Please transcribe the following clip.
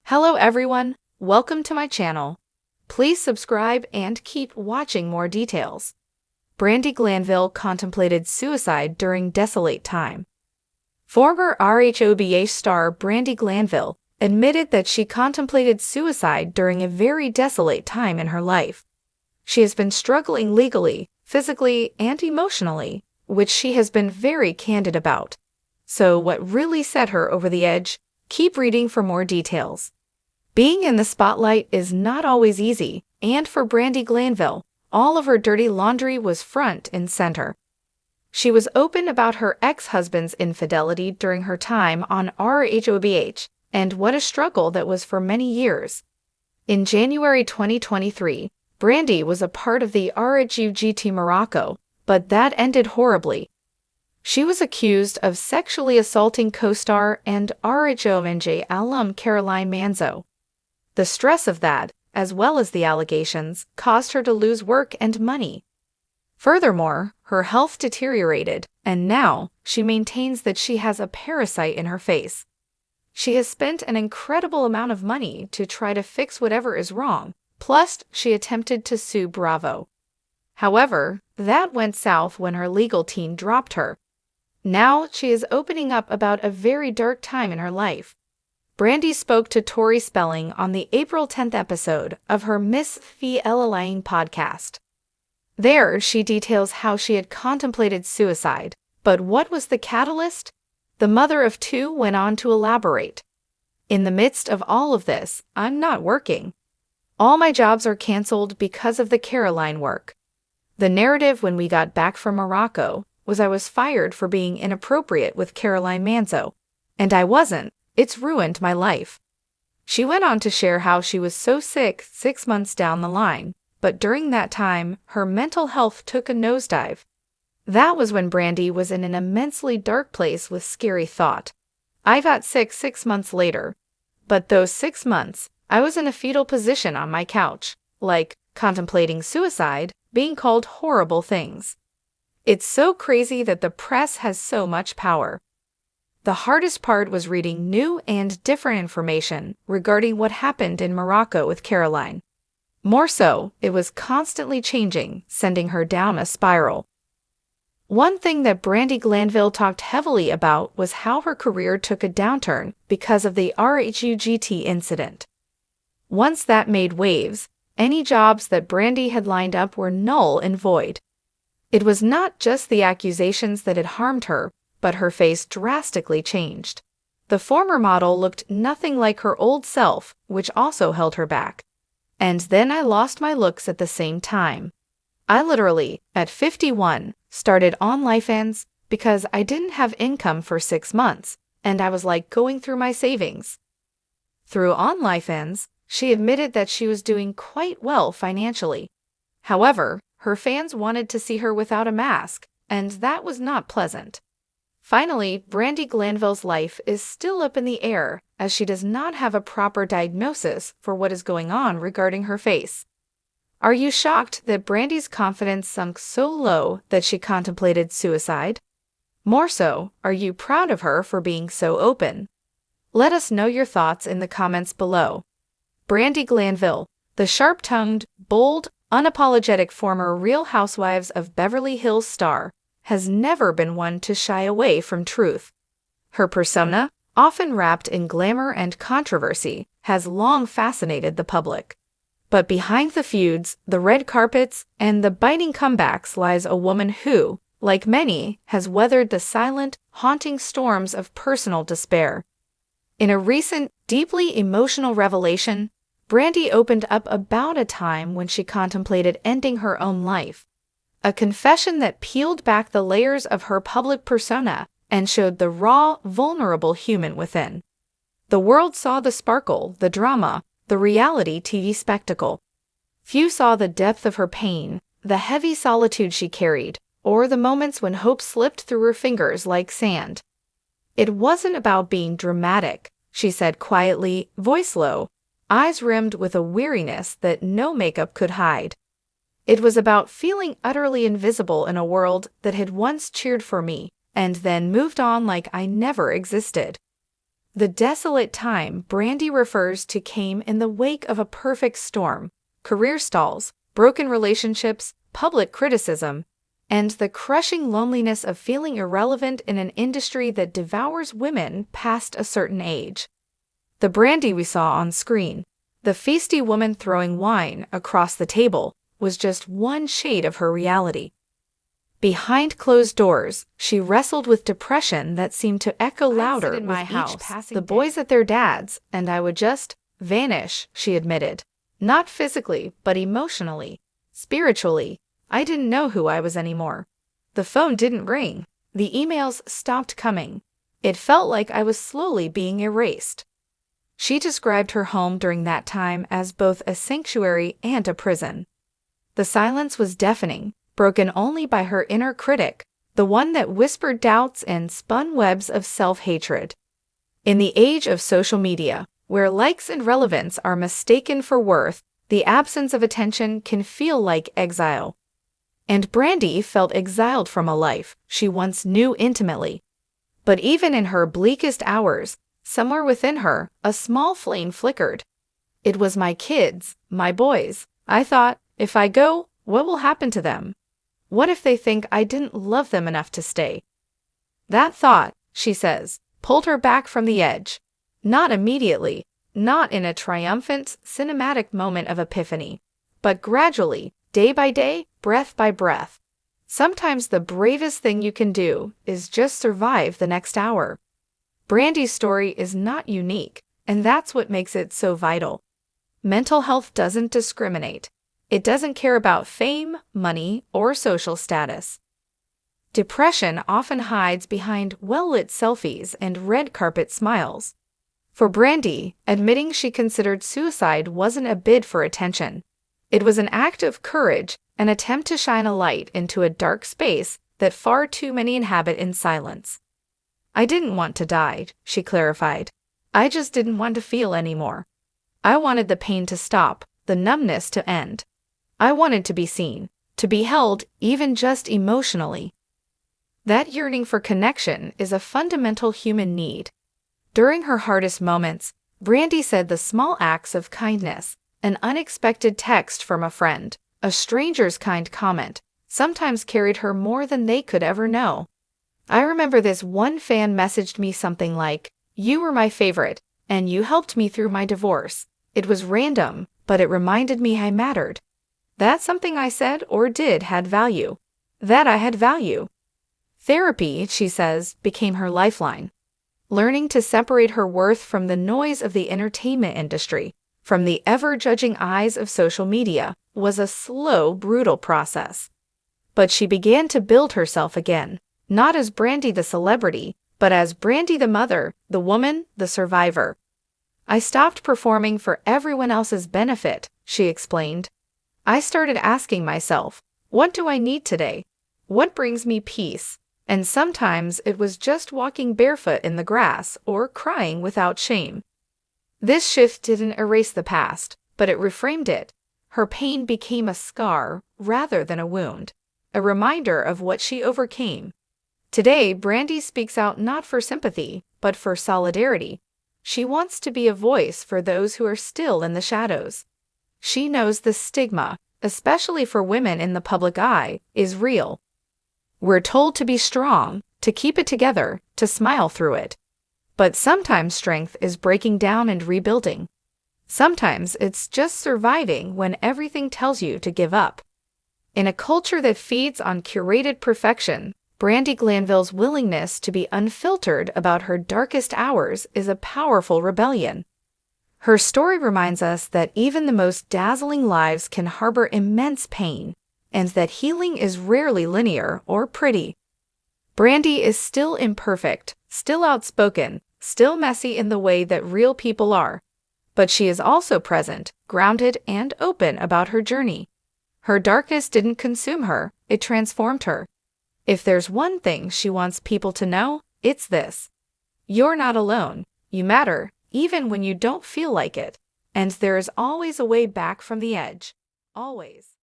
Hello everyone, welcome to my channel. Please subscribe and keep watching more details. Brandi Glanville contemplated suicide during desolate time. Former RHOBH star Brandi Glanville admitted that she contemplated suicide during a very desolate time in her life. She has been struggling legally, physically, and emotionally, which she has been very candid about. So what really set her over the edge? Keep reading for more details. Being in the spotlight is not always easy, and for Brandi Glanville, all of her dirty laundry was front and center. She was open about her ex-husband's infidelity during her time on RHOBH, and what a struggle that was for many years. In January 2023, Brandi was a part of the RHUGT Morocco, but that ended horribly. She was accused of sexually assaulting co-star and RHONJ alum Caroline Manzo. The stress of that, as well as the allegations, caused her to lose work and money. Furthermore, her health deteriorated, and now she maintains that she has a parasite in her face. She has spent an incredible amount of money to try to fix whatever is wrong, plus she attempted to sue Bravo. However, that went south when her legal team dropped her. Now she is opening up about a very dark time in her life. Brandi spoke to Tori Spelling on the April 10th episode of her Miss Fee Elaine podcast. There, she details how she had contemplated suicide, but what was the catalyst? The mother of two went on to elaborate. In the midst of all of this, I'm not working. All my jobs are canceled because of the Caroline work. The narrative when we got back from Morocco was I was fired for being inappropriate with Caroline Manzo, and I wasn't. It's ruined my life. She went on to share how she was so sick 6 months down the line, but during that time, her mental health took a nosedive. That was when Brandi was in an immensely dark place with scary thought. I got sick 6 months later. But those 6 months, I was in a fetal position on my couch, like contemplating suicide, being called horrible things. It's so crazy that the press has so much power. The hardest part was reading new and different information regarding what happened in Morocco with Caroline. More so, it was constantly changing, sending her down a spiral. One thing that Brandi Glanville talked heavily about was how her career took a downturn because of the RHUGT incident. Once that made waves, any jobs that Brandi had lined up were null and void. It was not just the accusations that had harmed her, but her face drastically changed. The former model looked nothing like her old self, which also held her back. And then I lost my looks at the same time. I literally, at 51, started OnlyFans because I didn't have income for 6 months, and I was like going through my savings. Through OnlyFans, she admitted that she was doing quite well financially. However, her fans wanted to see her without a mask, and that was not pleasant. Finally, Brandi Glanville's life is still up in the air as she does not have a proper diagnosis for what is going on regarding her face. Are you shocked that Brandi's confidence sunk so low that she contemplated suicide? More so, are you proud of her for being so open? Let us know your thoughts in the comments below. Brandi Glanville, the sharp-tongued, bold, unapologetic former Real Housewives of Beverly Hills star, has never been one to shy away from truth. Her persona, often wrapped in glamour and controversy, has long fascinated the public. But behind the feuds, the red carpets, and the biting comebacks lies a woman who, like many, has weathered the silent, haunting storms of personal despair. In a recent, deeply emotional revelation, Brandi opened up about a time when she contemplated ending her own life. A confession that peeled back the layers of her public persona and showed the raw, vulnerable human within. The world saw the sparkle, the drama, the reality TV spectacle. Few saw the depth of her pain, the heavy solitude she carried, or the moments when hope slipped through her fingers like sand. It wasn't about being dramatic, she said quietly, voice low, eyes rimmed with a weariness that no makeup could hide. It was about feeling utterly invisible in a world that had once cheered for me, and then moved on like I never existed. The desolate time Brandi refers to came in the wake of a perfect storm: career stalls, broken relationships, public criticism, and the crushing loneliness of feeling irrelevant in an industry that devours women past a certain age. The Brandi we saw on screen, the feisty woman throwing wine across the table, was just one shade of her reality. Behind closed doors, she wrestled with depression that seemed to echo louder in with my each house, passing day. The boys at their dad's, and I would just vanish, she admitted. Not physically, but emotionally, spiritually. I didn't know who I was anymore. The phone didn't ring. The emails stopped coming. It felt like I was slowly being erased. She described her home during that time as both a sanctuary and a prison. The silence was deafening, broken only by her inner critic, the one that whispered doubts and spun webs of self-hatred. In the age of social media, where likes and relevance are mistaken for worth, the absence of attention can feel like exile. And Brandi felt exiled from a life she once knew intimately. But even in her bleakest hours, somewhere within her, a small flame flickered. It was my kids, my boys. I thought, if I go, what will happen to them? What if they think I didn't love them enough to stay? That thought, she says, pulled her back from the edge. Not immediately, not in a triumphant, cinematic moment of epiphany, but gradually, day by day, breath by breath. Sometimes the bravest thing you can do is just survive the next hour. Brandi's story is not unique, and that's what makes it so vital. Mental health doesn't discriminate. It doesn't care about fame, money, or social status. Depression often hides behind well-lit selfies and red carpet smiles. For Brandi, admitting she considered suicide wasn't a bid for attention. It was an act of courage, an attempt to shine a light into a dark space that far too many inhabit in silence. I didn't want to die, she clarified. I just didn't want to feel anymore. I wanted the pain to stop, the numbness to end. I wanted to be seen, to be held, even just emotionally. That yearning for connection is a fundamental human need. During her hardest moments, Brandi said the small acts of kindness, an unexpected text from a friend, a stranger's kind comment, sometimes carried her more than they could ever know. I remember this one fan messaged me something like, "You were my favorite, and you helped me through my divorce." It was random, but it reminded me I mattered. That something I said or did had value. That I had value. Therapy, she says, became her lifeline. Learning to separate her worth from the noise of the entertainment industry, from the ever-judging eyes of social media, was a slow, brutal process. But she began to build herself again, not as Brandi the celebrity, but as Brandi the mother, the woman, the survivor. I stopped performing for everyone else's benefit, she explained. I started asking myself, what do I need today? What brings me peace? And sometimes it was just walking barefoot in the grass or crying without shame. This shift didn't erase the past, but it reframed it. Her pain became a scar rather than a wound, a reminder of what she overcame. Today, Brandi speaks out not for sympathy, but for solidarity. She wants to be a voice for those who are still in the shadows. She knows the stigma, especially for women in the public eye, is real. We're told to be strong, to keep it together, to smile through it. But sometimes strength is breaking down and rebuilding. Sometimes it's just surviving when everything tells you to give up. In a culture that feeds on curated perfection, Brandi Glanville's willingness to be unfiltered about her darkest hours is a powerful rebellion. Her story reminds us that even the most dazzling lives can harbor immense pain, and that healing is rarely linear or pretty. Brandi is still imperfect, still outspoken, still messy in the way that real people are. But she is also present, grounded, and open about her journey. Her darkness didn't consume her, it transformed her. If there's one thing she wants people to know, it's this. You're not alone. You matter, even when you don't feel like it. And there is always a way back from the edge. Always.